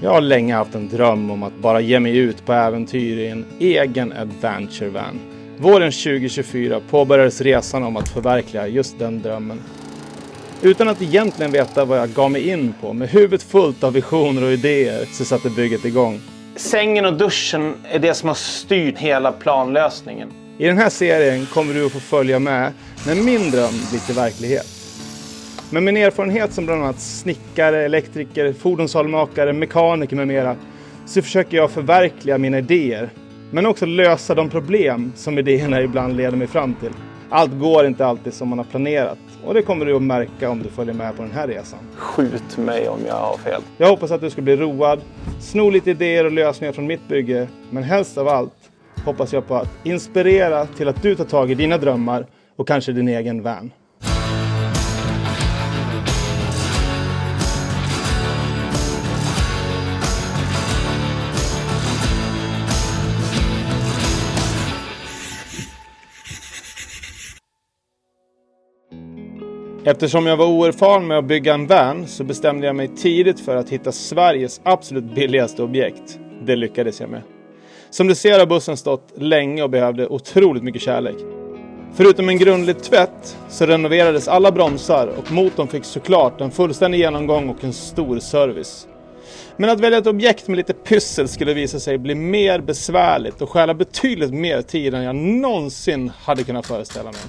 Jag har länge haft en dröm om att bara ge mig ut på äventyr i en egen adventure van. Våren 2024 påbörjades resan om att förverkliga just den drömmen. Utan att egentligen veta vad jag gav mig in på, med huvudet fullt av visioner och idéer, så satte bygget igång. Sängen och duschen är det som har styrt hela planlösningen. I den här serien kommer du att få följa med när min dröm blir till verklighet. Med min erfarenhet som bland annat snickare, elektriker, fordonshållmakare, mekaniker med mera, så försöker jag förverkliga mina idéer. Men också lösa de problem som idéerna ibland leder mig fram till. Allt går inte alltid som man har planerat. Och det kommer du att märka om du följer med på den här resan. Skjut mig om jag har fel. Jag hoppas att du ska bli road, sno lite idéer och lösningar från mitt bygge. Men helst av allt hoppas jag på att inspirera till att du tar tag i dina drömmar och kanske din egen van. Eftersom jag var oerfaren med att bygga en van så bestämde jag mig tidigt för att hitta Sveriges absolut billigaste objekt. Det lyckades jag med. Som du ser har bussen stått länge och behövde otroligt mycket kärlek. Förutom en grundlig tvätt så renoverades alla bromsar och motorn fick såklart en fullständig genomgång och en stor service. Men att välja ett objekt med lite pyssel skulle visa sig bli mer besvärligt och stjäla betydligt mer tid än jag någonsin hade kunnat föreställa mig.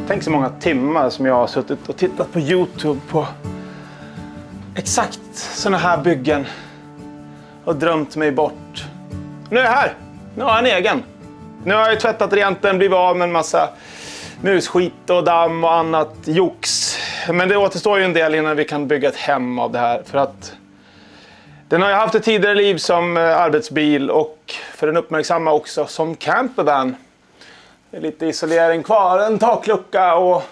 Tänk så många timmar som jag har suttit och tittat på YouTube på exakt såna här byggen och drömt mig bort. Nu är jag här. Nu har jag en egen. Nu har jag tvättat rent den, blivit av med en massa musskit och damm och annat jox. Men det återstår ju en del innan vi kan bygga ett hem av det här. För att den har jag haft ett tidigare liv som arbetsbil och för den uppmärksamma också som campervan. Det är lite isolering kvar, en taklucka och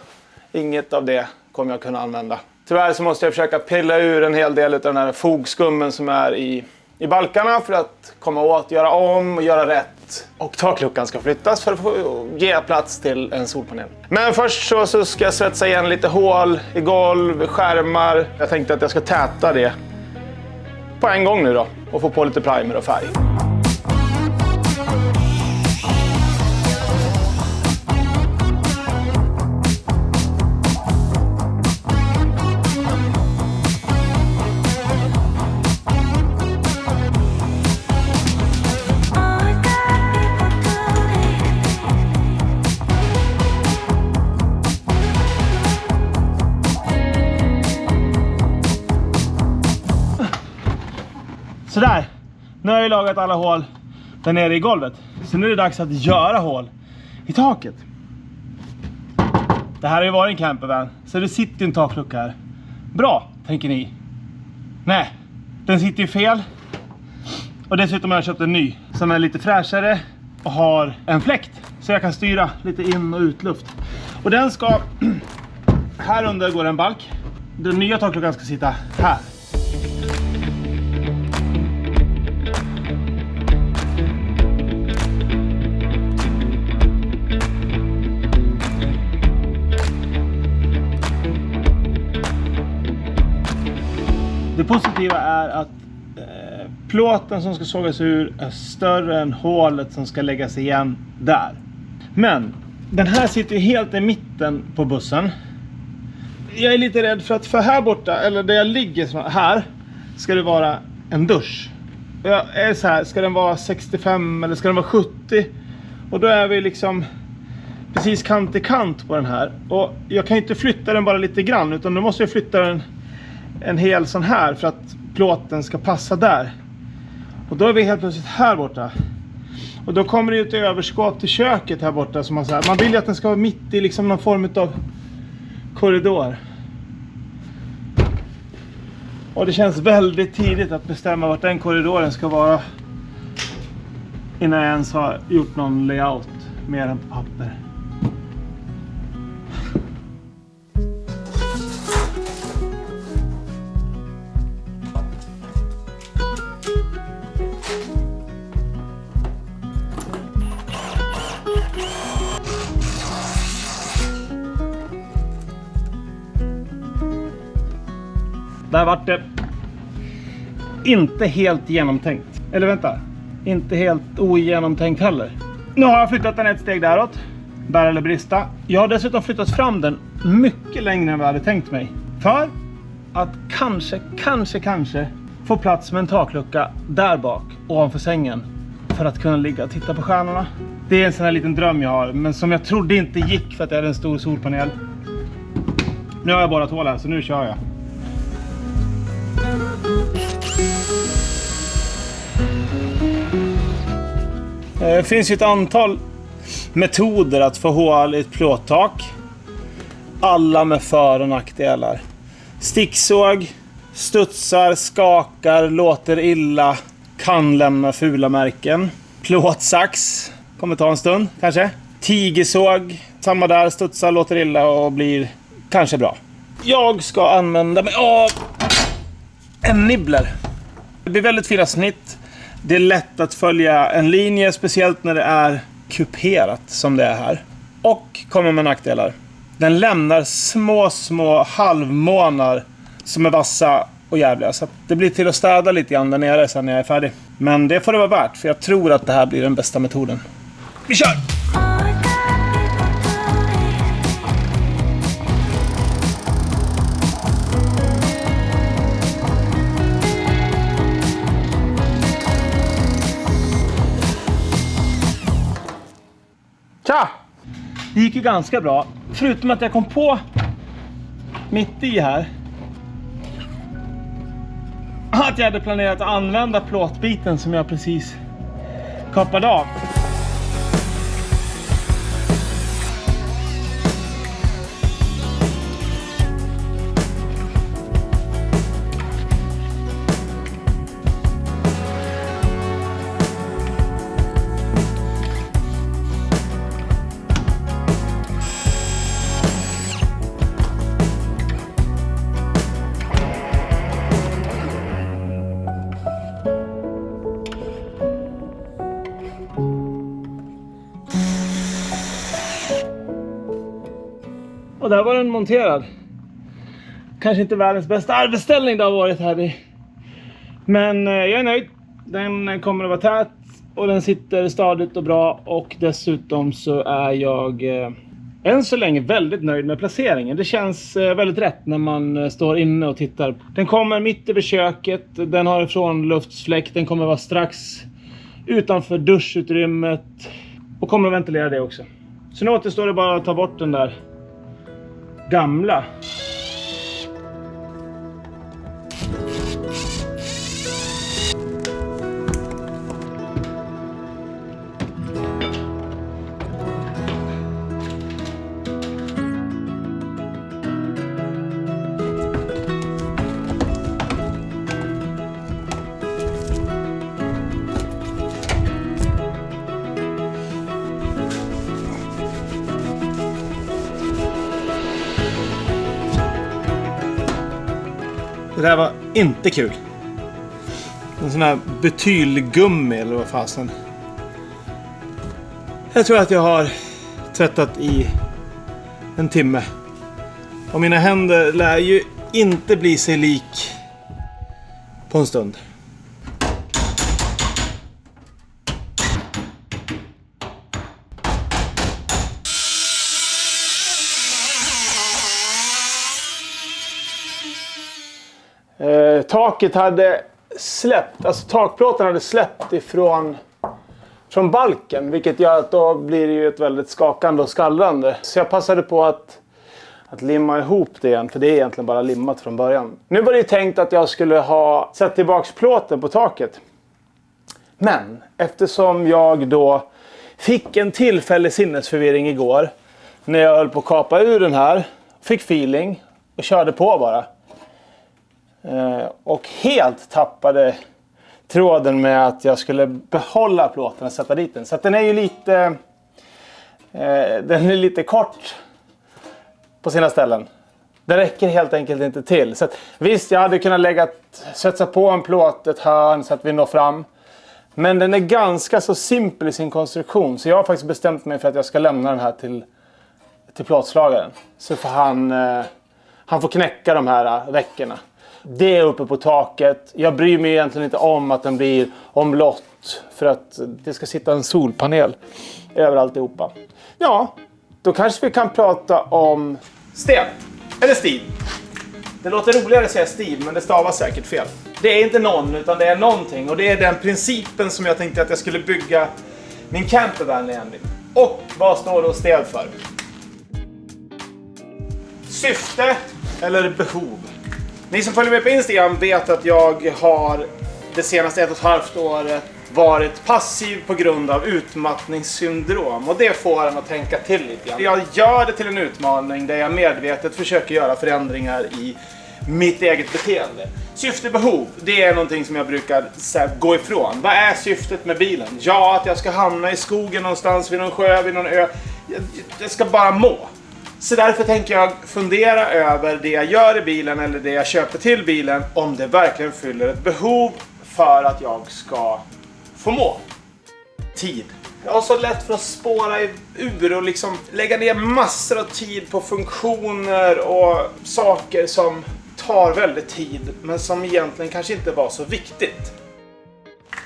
inget av det kommer jag kunna använda. Tyvärr så måste jag försöka pilla ur en hel del av den här fogskummen som är i balkarna för att komma åt, göra om och göra rätt. Och takluckan ska flyttas för att få ge plats till en solpanel. Men först så ska jag svetsa igen lite hål i golv, skärmar. Jag tänkte att jag ska täta det på en gång nu då och få på lite primer och färg. Sådär, nu har jag lagat alla hål där nere i golvet. Så nu är det dags att göra hål i taket. Det här har ju varit en campervan, så det sitter ju en taklucka här. Bra, tänker ni. Nej, den sitter ju fel. Och dessutom har jag köpt en ny som är lite fräschare och har en fläkt. Så jag kan styra lite in- och utluft. Och den ska, här under går en balk. Den nya takluckan ska sitta här. Det positiva är att plåten som ska sågas ur är större än hålet som ska läggas igen där. Men den här sitter ju helt i mitten på bussen. Jag är lite rädd för att för här borta, eller där jag ligger här, ska det vara en dusch. Jag är så här, ska den vara 65 eller ska den vara 70? Och då är vi liksom precis kant i kant på den här. Och jag kan inte flytta den bara lite grann, utan då måste jag flytta den en hel sån här för att plåten ska passa där. Och då är vi helt plötsligt här borta. Och då kommer det ju ett överskåp till köket här borta som man vill ju att den ska vara mitt i liksom någon form av korridor. Och det känns väldigt tidigt att bestämma vart den korridoren ska vara innan jag ens har gjort någon layout mer än på papper. Där vart det inte helt genomtänkt. Eller vänta, inte helt ogenomtänkt heller. Nu har jag flyttat den ett steg däråt. Bära eller brista. Jag har dessutom flyttat fram den mycket längre än vad jag hade tänkt mig. För att kanske få plats med en taklucka där bak ovanför sängen. För att kunna ligga och titta på stjärnorna. Det är en sån här liten dröm jag har. Men som jag trodde inte gick för att jag hade en stor solpanel. Nu har jag bara hål här så nu kör jag. Det finns ju ett antal metoder att få hål i ett plåttak. Alla med för- och nackdelar. Sticksåg, studsar, skakar, låter illa, kan lämna fula märken. Plåtsax, kommer ta en stund kanske. Tigersåg, samma där, studsar, låter illa och blir kanske bra. Jag ska använda mig av en nibbler. Det blir väldigt fina snitt. Det är lätt att följa en linje, speciellt när det är kuperat som det är här. Och kommer med nackdelar. Den lämnar små halvmånar som är vassa och jävliga. Så det blir till att städa lite grann där nere sen när jag är färdig. Men det får det vara värt, för jag tror att det här blir den bästa metoden. Vi kör! Tja! Det gick ju ganska bra. Förutom att jag kom på mitt i här att jag hade planerat att använda plåtbiten som jag precis kapade av. Och där var den monterad. Kanske inte världens bästa arbetsställning det har varit här i. Men jag är nöjd. Den kommer att vara tät. Och den sitter stadigt och bra. Och dessutom så är jag än så länge väldigt nöjd med placeringen. Det känns väldigt rätt när man står inne och tittar. Den kommer mitt över köket. Den har ifrån luftsfläkt. Den kommer vara strax utanför duschutrymmet. Och kommer att ventilera det också. Så nu återstår det bara att ta bort den där gamla. Det där var inte kul. En sån här betylgummi eller vad fasen. Jag tror att jag har tvättat i en timme. Och mina händer lär ju inte bli sig lik på en stund. Taket hade släppt, alltså takplåten hade släppt ifrån balken, vilket gör att då blir det ju ett väldigt skakande och skallrande. Så jag passade på att limma ihop det igen, för det är egentligen bara limmat från början. Nu var det ju tänkt att jag skulle ha satt tillbaks plåten på taket. Men eftersom jag då fick en tillfällig sinnesförvirring igår när jag höll på att kapa ur den här, fick feeling och körde på bara. Och helt tappade tråden med att jag skulle behålla plåten och sätta dit den. Så att den är ju lite kort på sina ställen. Det räcker helt enkelt inte till. Så att, visst, jag hade kunnat sätta på en plåt, ett hörn så att vi når fram. Men den är ganska så simpel i sin konstruktion. Så jag har faktiskt bestämt mig för att jag ska lämna den här till plåtslagaren. Så får han får knäcka de här veckorna. Det är uppe på taket. Jag bryr mig egentligen inte om att den blir omlott. För att det ska sitta en solpanel över alltihopa. Ja, då kanske vi kan prata om sten. Eller stil. Det låter roligare att säga stil, men det stavas säkert fel. Det är inte någon, utan det är någonting. Och det är den principen som jag tänkte att jag skulle bygga min campervan enligt. Och vad står då stel för? Syfte eller behov. Ni som följer mig på Instagram vet att jag har det senaste 1,5 året varit passiv på grund av utmattningssyndrom. Och det får en att tänka till lite grann. Jag gör det till en utmaning där jag medvetet försöker göra förändringar i mitt eget beteende. Syftebehov, det är någonting som jag brukar gå ifrån. Vad är syftet med bilen? Ja, att jag ska hamna i skogen någonstans, vid någon sjö, vid någon ö. Jag ska bara må. Så därför tänker jag fundera över det jag gör i bilen eller det jag köper till bilen, om det verkligen fyller ett behov för att jag ska få må. Tid. Jag har så lätt för att spåra ur och liksom lägga ner massor av tid på funktioner och saker som tar väldigt tid men som egentligen kanske inte var så viktigt.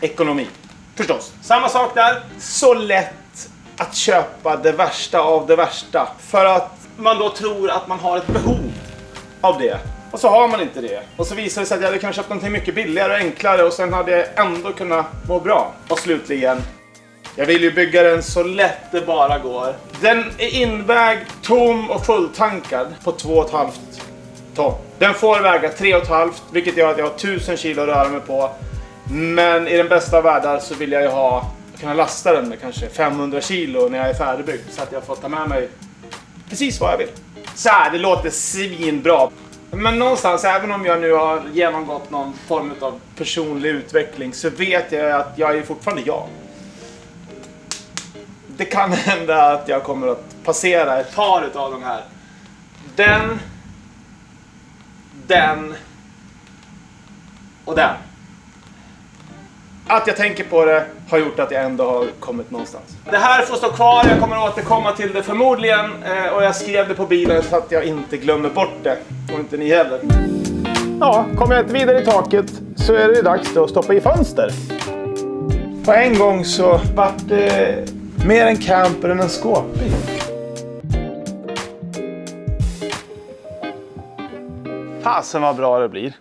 Ekonomi. Förstås. Samma sak där. Så lätt att köpa det värsta av det värsta för att man då tror att man har ett behov av det. Och så har man inte det. Och så visar det sig att jag hade kanske köpt någonting mycket billigare och enklare och sen hade jag ändå kunnat må bra. Och slutligen, jag vill ju bygga den så lätt det bara går. Den är invägd, tom och fulltankad på 2,5 ton. Den får väga 3,5, vilket gör att jag har 1000 kilo att röra mig på. Men i den bästa av världar så vill jag ju kunna lasta den med kanske 500 kilo när jag är färdigbyggd. Så att jag får ta med mig precis vad jag vill. Så här, det låter svinbra. Men någonstans, även om jag nu har genomgått någon form av personlig utveckling, så vet jag att jag är fortfarande jag. Det kan hända att jag kommer att passera ett par av de här. Den och den. Att jag tänker på det har gjort att jag ändå har kommit någonstans. Det här får stå kvar, jag kommer återkomma till det förmodligen. Och jag skrev det på bilen så att jag inte glömmer bort det. Och inte ni heller. Ja, kommer jag inte vidare i taket så är det dags då att stoppa i fönster. På en gång så vart det mer en camper än en skåpbil. Fasen vad bra det blir.